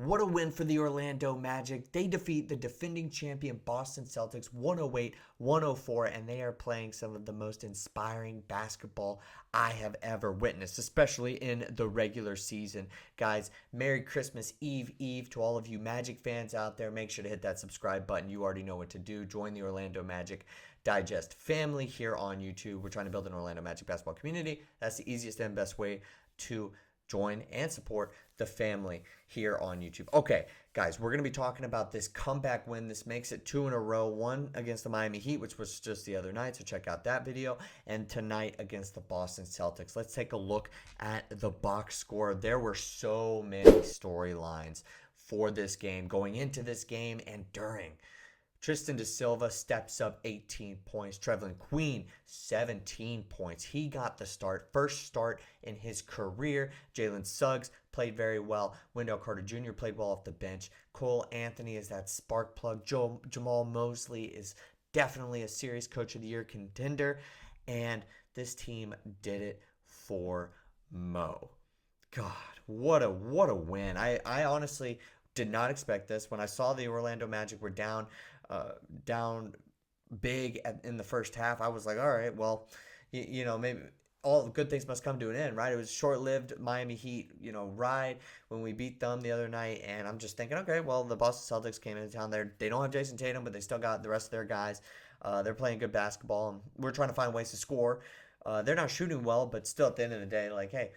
What a win for the Orlando Magic. They defeat the defending champion Boston Celtics 108-104, and they are playing some of the most inspiring basketball I have ever witnessed, especially in the regular season. Guys, Merry Christmas Eve to all of you Magic fans out there. Make sure to hit that subscribe button. You already know what to do. Join the Orlando Magic Digest family here on YouTube. We're trying to build an Orlando Magic basketball community. That's the easiest and best way to join and support the family here on YouTube. Okay, guys, we're going to be talking about this comeback win. This makes it 2 in a row. One against the Miami Heat, which was just the other night, so check out that video. And tonight against the Boston Celtics. Let's take a look at the box score. There were so many storylines for this game, going into this game and during. Tristan Da Silva steps up 18 points. Trevelin Queen, 17 points. He got the start. First start in his career. Jalen Suggs played very well. Wendell Carter Jr. played well off the bench. Cole Anthony is that spark plug. Jamahl Mosley is definitely a serious Coach of the Year contender. And this team did it for Mo. God, what a win. I honestly did not expect this. When I saw the Orlando Magic were down big in the first half, I was like, all right, well, maybe all good things must come to an end, right? It was short-lived Miami Heat, ride when we beat them the other night, and I'm just thinking, okay, well, the Boston Celtics came into town. They don't have Jason Tatum, but they still got the rest of their guys. They're playing good basketball, and we're trying to find ways to score. They're not shooting well, but still at the end of the day, like, hey,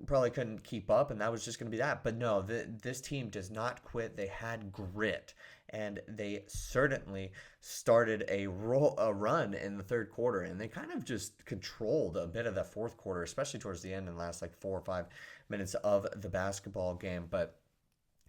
probably couldn't keep up, and that was just going to be that. But no, this team does not quit. They had grit, and they certainly started a run in the third quarter, and they kind of just controlled a bit of the fourth quarter, especially towards the end in the last 4 or 5 minutes of the basketball game. But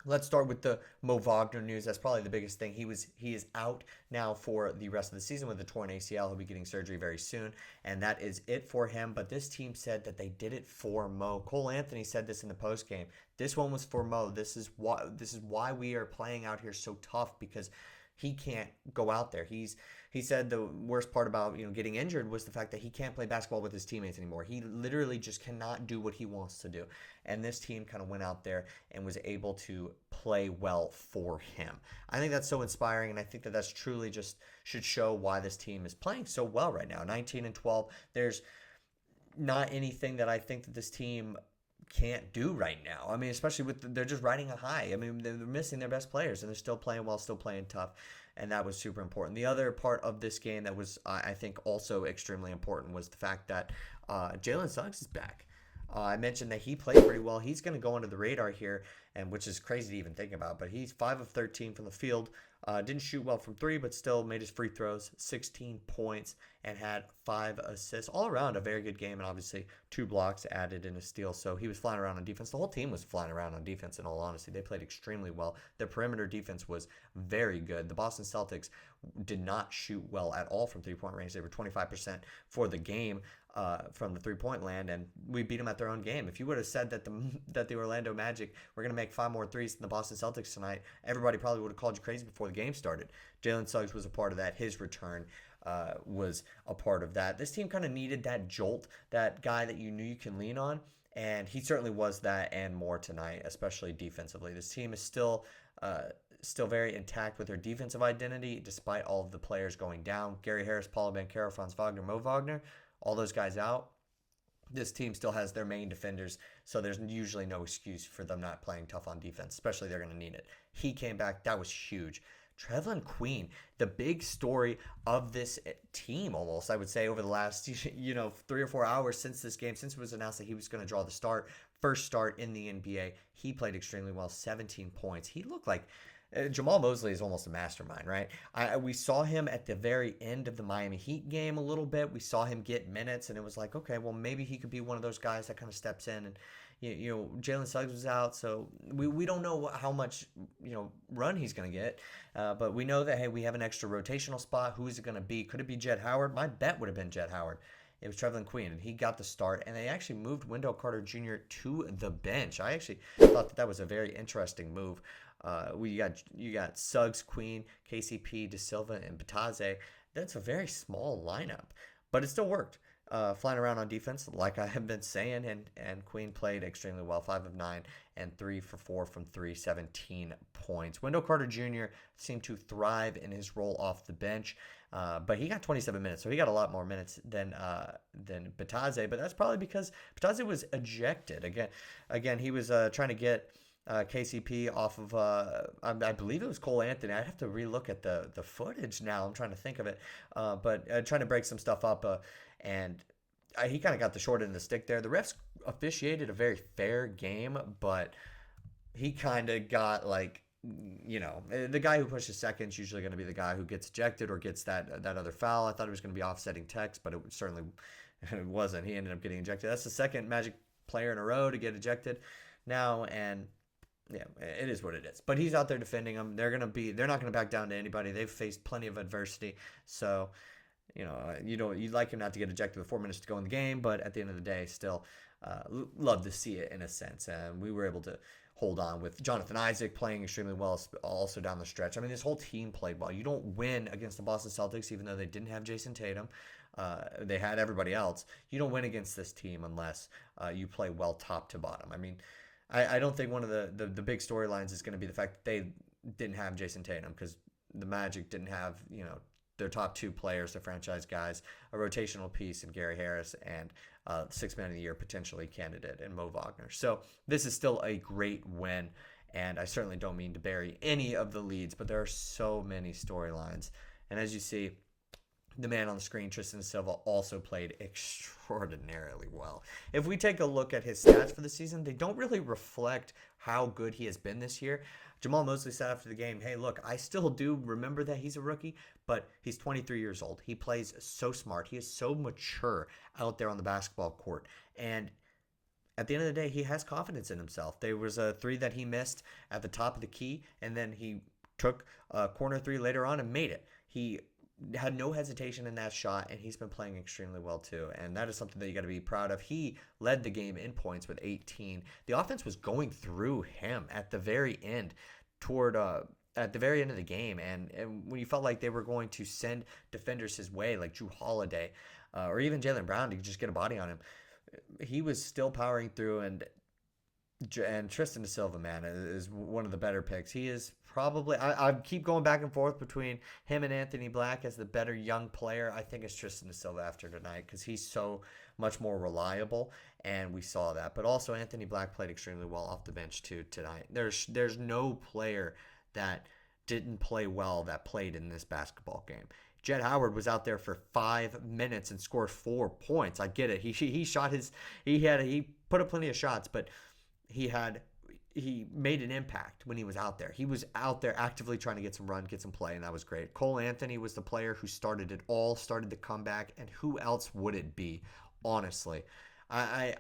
let's start with the Mo Wagner news. That's probably the biggest thing. He is out now for the rest of the season with a torn ACL. He'll be getting surgery very soon, and that is it for him. But this team said that they did it for Mo. Cole Anthony said this in the postgame. This one was for Mo. This is why we are playing out here so tough, because he can't go out there. He said the worst part about getting injured was the fact that he can't play basketball with his teammates anymore. He literally just cannot do what he wants to do. And this team kind of went out there and was able to play well for him. I think that's so inspiring, and I think that that's truly just should show why this team is playing so well right now. 19-12. There's not anything that I think that this team can't do right now. I mean, especially they're just riding a high. I mean, they're missing their best players, and they're still playing well, still playing tough, and that was super important. The other part of this game that was, I think, also extremely important was the fact that Jalen Suggs is back. I mentioned that he played pretty well. He's going to go under the radar here, and which is crazy to even think about, but he's 5 of 13 from the field. Didn't shoot well from 3, but still made his free throws, 16 points, and had 5 assists. All around a very good game, and obviously 2 blocks added in a steal. So he was flying around on defense. The whole team was flying around on defense, in all honesty. They played extremely well. Their perimeter defense was very good. The Boston Celtics did not shoot well at all from three-point range. They were 25% for the game from the three-point land, and we beat them at their own game. If you would have said that the Orlando Magic were going to make 5 more threes than the Boston Celtics tonight, everybody probably would have called you crazy before the game started. Jalen Suggs was a part of that. His return was a part of that. This team kind of needed that jolt, that guy that you knew you can lean on, and he certainly was that and more tonight, especially defensively. This team is still very intact with their defensive identity, despite all of the players going down. Gary Harris, Paolo Banchero, Franz Wagner, Mo Wagner, all those guys out. This team still has their main defenders, so there's usually no excuse for them not playing tough on defense, especially they're going to need it. He came back. That was huge. Trevelin Queen, the big story of this team almost, I would say, over the last 3 or 4 hours since this game, since it was announced that he was going to draw the first start in the NBA. He played extremely well, 17 points. He looked like Jamahl Mosley is almost a mastermind, right? We saw him at the very end of the Miami Heat game a little bit. We saw him get minutes, and it was like, okay, well, maybe he could be one of those guys that kind of steps in. And Jalen Suggs was out, so we don't know how much run he's going to get. But we know that, hey, we have an extra rotational spot. Who is it going to be? Could it be Jett Howard? My bet would have been Jett Howard. It was Trevelin Queen, and he got the start, and they actually moved Wendell Carter Jr. to the bench. I actually thought that was a very interesting move. You got Suggs, Queen, KCP, Da Silva, and Bataze. That's a very small lineup, but it still worked. flying around on defense, like I have been saying, and Queen played extremely well, 5 of 9 and 3 for 4 from three, 17 points. Wendell Carter Jr. seemed to thrive in his role off the bench, but he got 27 minutes, so he got a lot more minutes than Bataze. But that's probably because Bataze was ejected again. He was trying to get KCP off of I believe it was Cole Anthony. I'd have to relook at the footage now. I'm trying to think of it, but trying to break some stuff up, and he kind of got the short end of the stick there. The refs officiated a very fair game, but he kind of got the guy who pushes second is usually going to be the guy who gets ejected or gets that other foul. I thought it was going to be offsetting text, but it certainly it wasn't. He ended up getting ejected. That's the second Magic player in a row to get ejected now, and yeah, it is what it is. But he's out there defending them. They're not going to back down to anybody. They've faced plenty of adversity. So, you'd like him not to get ejected with 4 minutes to go in the game, but at the end of the day, still love to see it in a sense. And we were able to hold on with Jonathan Isaac playing extremely well also down the stretch. I mean, this whole team played well. You don't win against the Boston Celtics, even though they didn't have Jason Tatum. They had everybody else. You don't win against this team unless you play well top to bottom. I mean, I don't think one of the big storylines is going to be the fact that they didn't have Jason Tatum, because the Magic didn't have, their top two players, their franchise guys, a rotational piece in Gary Harris, and 6th man of the year potentially candidate in Mo Wagner. So this is still a great win, and I certainly don't mean to bury any of the leads, but there are so many storylines. And as you see, the man on the screen, Tristan Da Silva, also played extraordinarily well. If we take a look at his stats for the season, they don't really reflect how good he has been this year. Jamahl Mosley said after the game, hey, look, I still do remember that he's a rookie, but he's 23 years old. He plays so smart. He is so mature out there on the basketball court. And at the end of the day, he has confidence in himself. There was a three that he missed at the top of the key, and then he took a corner three later on and made it. He had no hesitation in that shot, and he's been playing extremely well too, and that is something that you got to be proud of. He led the game in points with 18. The offense was going through him at the very end at the very end of the game, and when you felt like they were going to send defenders his way, like Drew Holiday or even Jaylen Brown, to just get a body on him, he was still powering through. And Tristan Da Silva, man, is one of the better picks. He is probably, I keep going back and forth between him and Anthony Black as the better young player. I think it's Tristan Da Silva after tonight, because he's so much more reliable, and we saw that. But also Anthony Black played extremely well off the bench too tonight. There's no player that didn't play well that played in this basketball game. Jett Howard was out there for 5 minutes and scored 4 points. I get it. He put up plenty of shots, but he made an impact when he was out there. He was out there actively trying to get some run, get some play, and that was great. Cole Anthony was the player who started it all, started the comeback, and who else would it be, honestly? I've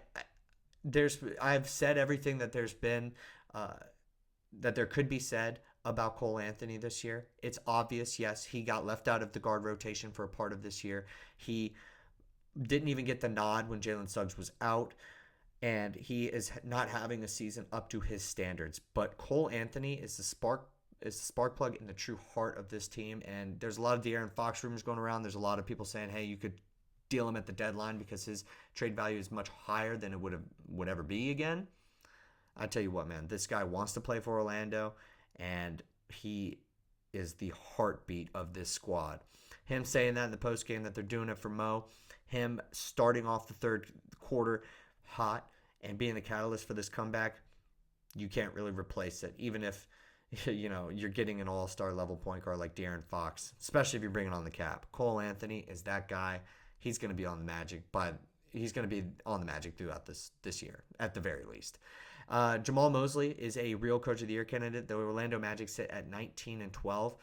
said everything that there's been that there could be said about Cole Anthony this year. It's obvious, yes, he got left out of the guard rotation for a part of this year. He didn't even get the nod when Jalen Suggs was out, and he is not having a season up to his standards. But Cole Anthony is the spark plug in the true heart of this team. And there's a lot of De'Aaron Fox rumors going around. There's a lot of people saying, hey, you could deal him at the deadline because his trade value is much higher than it would ever be again. I tell you what, man, this guy wants to play for Orlando, and he is the heartbeat of this squad. Him saying that in the postgame that they're doing it for Mo, him starting off the third quarter hot and being the catalyst for this comeback, you can't really replace it. Even if you're getting an all-star level point guard like De'Aaron Fox, especially if you're bringing on the cap. Cole Anthony is that guy. He's going to be on the Magic, but he's going to be on the Magic throughout this year at the very least. Jamahl Mosley is a real Coach of the Year candidate. The Orlando Magic sit at 19-12.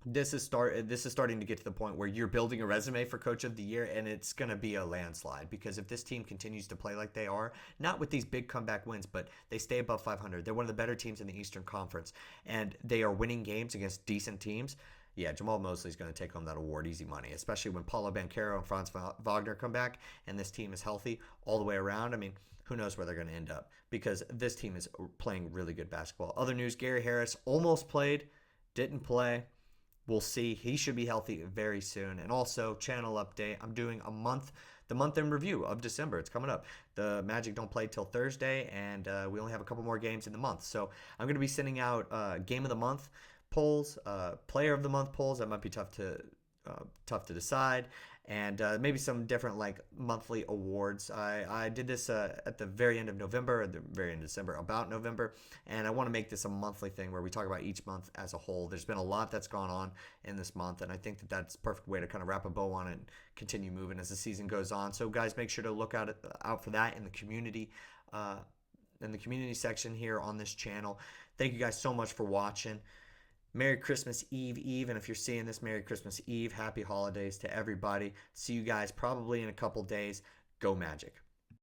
This is starting to get to the point where you're building a resume for Coach of the Year, and it's going to be a landslide, because if this team continues to play like they are, not with these big comeback wins, but they stay above 500, they're one of the better teams in the Eastern Conference, and they are winning games against decent teams. Yeah, Jamahl Mosley is going to take home that award easy money, especially when Paolo Banchero and Franz Wagner come back and this team is healthy all the way around. I mean, who knows where they're going to end up, because this team is playing really good basketball. Other news, Gary Harris almost played, didn't play. We'll see. He should be healthy very soon. And also, channel update, I'm doing a month the month in review of December. It's coming up. The Magic don't play till Thursday, and we only have a couple more games in the month. So I'm going to be sending out game of the month polls, player of the month polls. That might be tough to decide, and maybe some different like monthly awards. I did this at the very end of November, at the very end of December, about November, and I want to make this a monthly thing where we talk about each month as a whole. There's been a lot that's gone on in this month, and I think that that's a perfect way to kind of wrap a bow on it and continue moving as the season goes on. So guys, make sure to look out for that in the community. In the community section here on this channel. Thank you guys so much for watching. Merry Christmas Eve, and if you're seeing this, Merry Christmas Eve. Happy holidays to everybody. See you guys probably in a couple days. Go Magic.